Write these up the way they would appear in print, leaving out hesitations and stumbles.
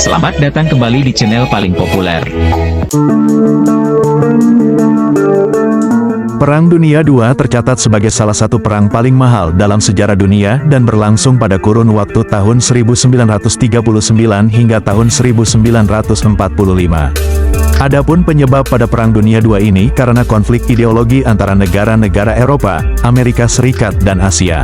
Selamat datang kembali di channel paling populer. Perang Dunia II tercatat sebagai salah satu perang paling mahal dalam sejarah dunia dan berlangsung pada kurun waktu tahun 1939 hingga tahun 1945. Adapun penyebab pada Perang Dunia II ini karena konflik ideologi antara negara-negara Eropa, Amerika Serikat dan Asia.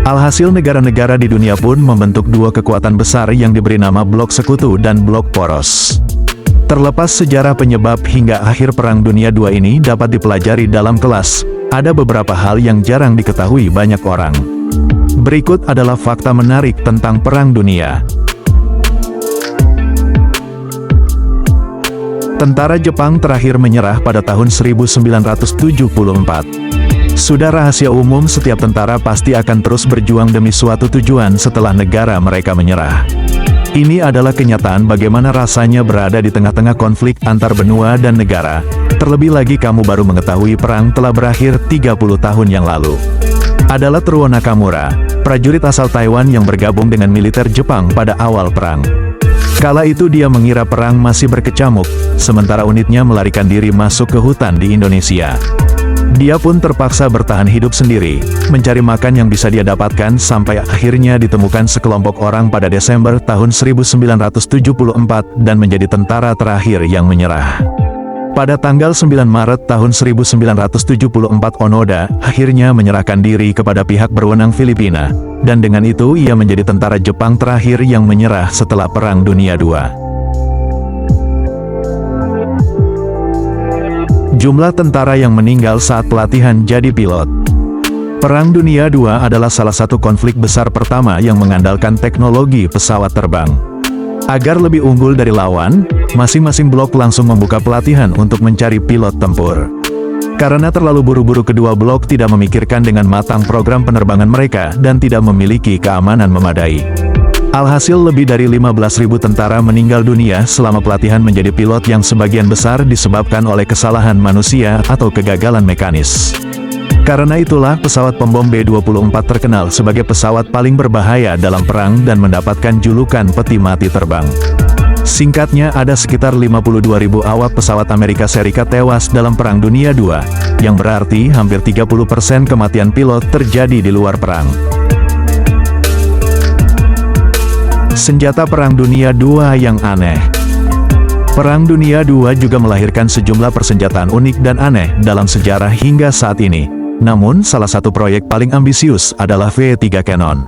Alhasil negara-negara di dunia pun membentuk dua kekuatan besar yang diberi nama Blok Sekutu dan Blok Poros. Terlepas sejarah penyebab hingga akhir Perang Dunia II ini dapat dipelajari dalam kelas, ada beberapa hal yang jarang diketahui banyak orang. Berikut adalah fakta menarik tentang Perang Dunia. Tentara Jepang terakhir menyerah pada tahun 1974. Sudah rahasia umum setiap tentara pasti akan terus berjuang demi suatu tujuan setelah negara mereka menyerah. Ini adalah kenyataan bagaimana rasanya berada di tengah-tengah konflik antar benua dan negara. Terlebih lagi kamu baru mengetahui perang telah berakhir 30 tahun yang lalu. Adalah Teruo Nakamura, prajurit asal Taiwan yang bergabung dengan militer Jepang pada awal perang. Kala itu dia mengira perang masih berkecamuk, sementara unitnya melarikan diri masuk ke hutan di Indonesia. Dia pun terpaksa bertahan hidup sendiri, mencari makan yang bisa dia dapatkan sampai akhirnya ditemukan sekelompok orang pada Desember tahun 1974 dan menjadi tentara terakhir yang menyerah. Pada tanggal 9 Maret tahun 1974 Onoda akhirnya menyerahkan diri kepada pihak berwenang Filipina, dan dengan itu ia menjadi tentara Jepang terakhir yang menyerah setelah Perang Dunia II. Jumlah tentara yang meninggal saat pelatihan jadi pilot. Perang Dunia II adalah salah satu konflik besar pertama yang mengandalkan teknologi pesawat terbang. Agar lebih unggul dari lawan, masing-masing blok langsung membuka pelatihan untuk mencari pilot tempur. Karena terlalu buru-buru kedua blok tidak memikirkan dengan matang program penerbangan mereka dan tidak memiliki keamanan memadai. Alhasil lebih dari 15.000 tentara meninggal dunia selama pelatihan menjadi pilot yang sebagian besar disebabkan oleh kesalahan manusia atau kegagalan mekanis. Karena itulah pesawat pembom B-24 terkenal sebagai pesawat paling berbahaya dalam perang dan mendapatkan julukan peti mati terbang. Singkatnya ada sekitar 52.000 awak pesawat Amerika Serikat tewas dalam Perang Dunia II, yang berarti hampir 30% kematian pilot terjadi di luar perang. Senjata Perang Dunia II yang aneh. Perang Dunia II juga melahirkan sejumlah persenjataan unik dan aneh dalam sejarah hingga saat ini. Namun, salah satu proyek paling ambisius adalah V3 Cannon.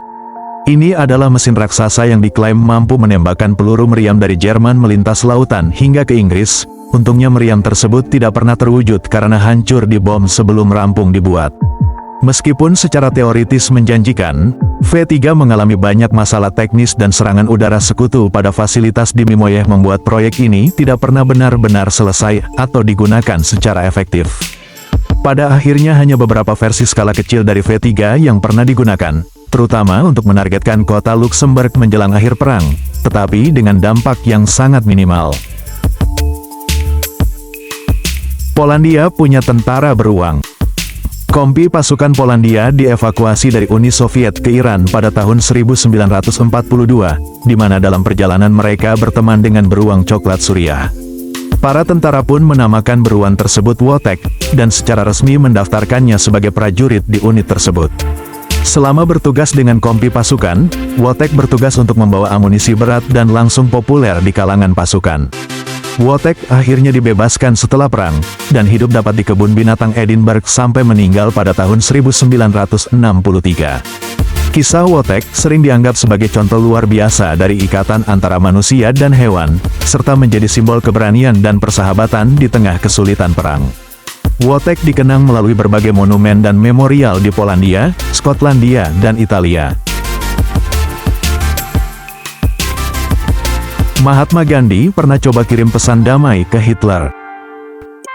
Ini adalah mesin raksasa yang diklaim mampu menembakkan peluru meriam dari Jerman melintas lautan hingga ke Inggris. Untungnya meriam tersebut tidak pernah terwujud karena hancur di bom sebelum rampung dibuat. Meskipun secara teoritis menjanjikan, V3 mengalami banyak masalah teknis dan serangan udara sekutu pada fasilitas di Mimoye membuat proyek ini tidak pernah benar-benar selesai atau digunakan secara efektif. Pada akhirnya hanya beberapa versi skala kecil dari V3 yang pernah digunakan, terutama untuk menargetkan kota Luxembourg menjelang akhir perang, tetapi dengan dampak yang sangat minimal. Polandia punya tentara beruang. Kompi pasukan Polandia dievakuasi dari Uni Soviet ke Iran pada tahun 1942, di mana dalam perjalanan mereka berteman dengan beruang coklat Suriah. Para tentara pun menamakan beruang tersebut Wotek, dan secara resmi mendaftarkannya sebagai prajurit di unit tersebut. Selama bertugas dengan kompi pasukan, Wotek bertugas untuk membawa amunisi berat dan langsung populer di kalangan pasukan. Wotek akhirnya dibebaskan setelah perang, dan hidup dapat di kebun binatang Edinburgh sampai meninggal pada tahun 1963. Kisah Wotek sering dianggap sebagai contoh luar biasa dari ikatan antara manusia dan hewan, serta menjadi simbol keberanian dan persahabatan di tengah kesulitan perang. Wotek dikenang melalui berbagai monumen dan memorial di Polandia, Skotlandia, dan Italia. Mahatma Gandhi pernah coba kirim pesan damai ke Hitler.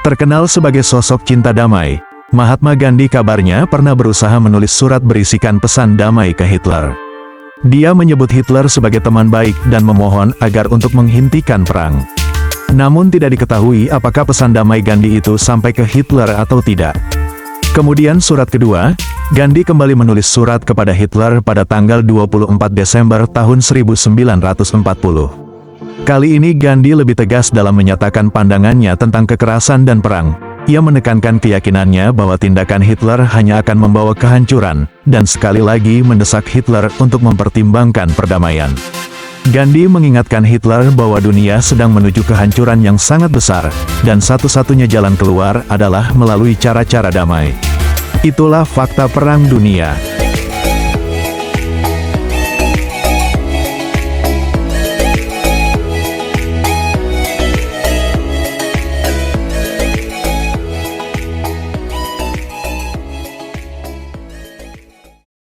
Terkenal sebagai sosok cinta damai, Mahatma Gandhi kabarnya pernah berusaha menulis surat berisikan pesan damai ke Hitler. Dia menyebut Hitler sebagai teman baik dan memohon agar untuk menghentikan perang. Namun tidak diketahui apakah pesan damai Gandhi itu sampai ke Hitler atau tidak. Kemudian surat kedua, Gandhi kembali menulis surat kepada Hitler pada tanggal 24 Desember tahun 1940. Kali ini Gandhi lebih tegas dalam menyatakan pandangannya tentang kekerasan dan perang. Ia menekankan keyakinannya bahwa tindakan Hitler hanya akan membawa kehancuran, dan sekali lagi mendesak Hitler untuk mempertimbangkan perdamaian. Gandhi mengingatkan Hitler bahwa dunia sedang menuju kehancuran yang sangat besar, dan satu-satunya jalan keluar adalah melalui cara-cara damai. Itulah fakta perang dunia.